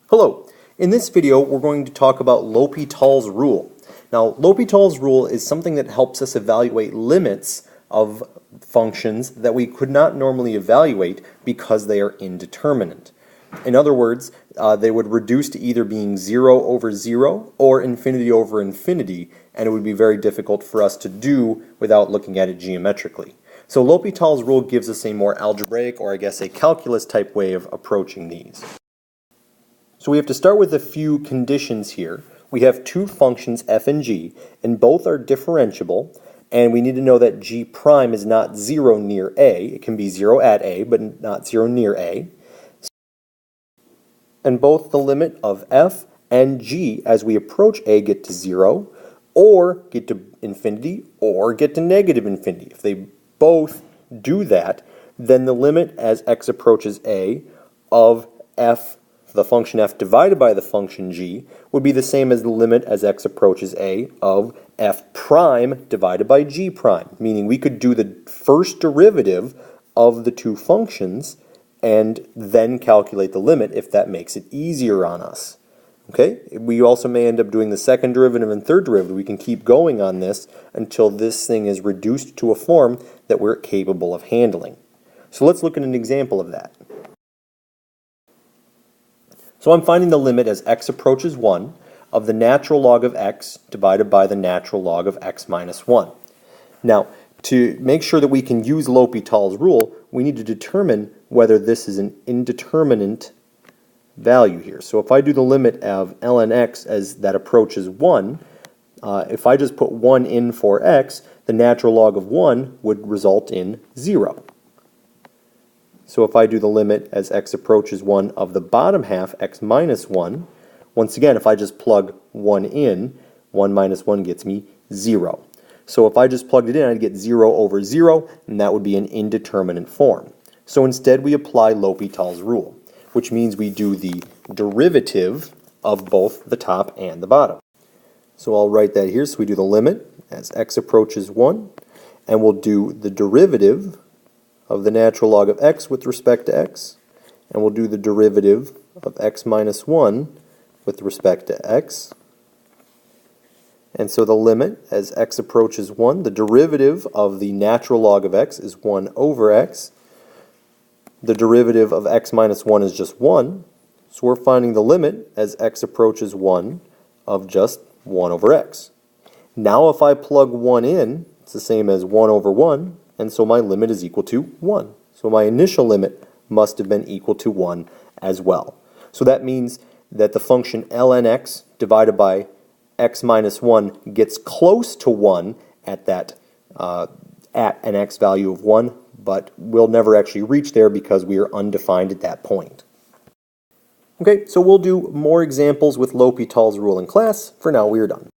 Hello. In this video we're going to talk about L'Hopital's rule. Now L'Hopital's rule is something that helps us evaluate limits of functions that we could not normally evaluate because they are indeterminate. In other words, they would reduce to either being 0 over 0 or infinity over infinity, and it would be very difficult for us to do without looking at it geometrically. So L'Hopital's rule gives us a more algebraic, or I guess a calculus type way of approaching these. So we have to start with a few conditions here. We have two functions f and g, and both are differentiable, and we need to know that g prime is not 0 near a. It can be 0 at a, but not 0 near a. And both the limit of f and g as we approach a get to 0, or get to infinity, or get to negative infinity. If they both do that, then the limit as x approaches a of f, the function f divided by the function g, would be the same as the limit as x approaches a of f prime divided by g prime, meaning we could do the first derivative of the two functions and then calculate the limit if that makes it easier on us. Okay? We also may end up doing the second derivative and third derivative. We can keep going on this until this thing is reduced to a form that we're capable of handling. So let's look at an example of that. So I'm finding the limit as x approaches 1 of the natural log of x divided by the natural log of x minus 1. Now, to make sure that we can use L'Hopital's rule, we need to determine whether this is an indeterminate value here. So if I do the limit of ln x as that approaches 1, if I just put 1 in for x, the natural log of 1 would result in 0. So if I do the limit as x approaches 1 of the bottom half, x minus 1, once again, if I just plug 1 in, 1 minus 1 gets me 0. So if I just plugged it in, I'd get 0 over 0, and that would be an indeterminate form. So instead, we apply L'Hopital's rule, which means we do the derivative of both the top and the bottom. So I'll write that here. So we do the limit as x approaches 1, and we'll do the derivative of the natural log of x with respect to x, and we'll do the derivative of x minus 1 with respect to x. And so the limit as x approaches 1, the derivative of the natural log of x is 1 over x. The derivative of x minus 1 is just 1, so we're finding the limit as x approaches 1 of just 1 over x. Now if I plug 1 in, it's the same as 1 over 1, and so my limit is equal to 1. So my initial limit must have been equal to 1 as well. So that means that the function ln x divided by x minus 1 gets close to 1 at that at an x value of 1, but we'll never actually reach there because we are undefined at that point. Okay, so we'll do more examples with L'Hopital's rule in class. For now, we are done.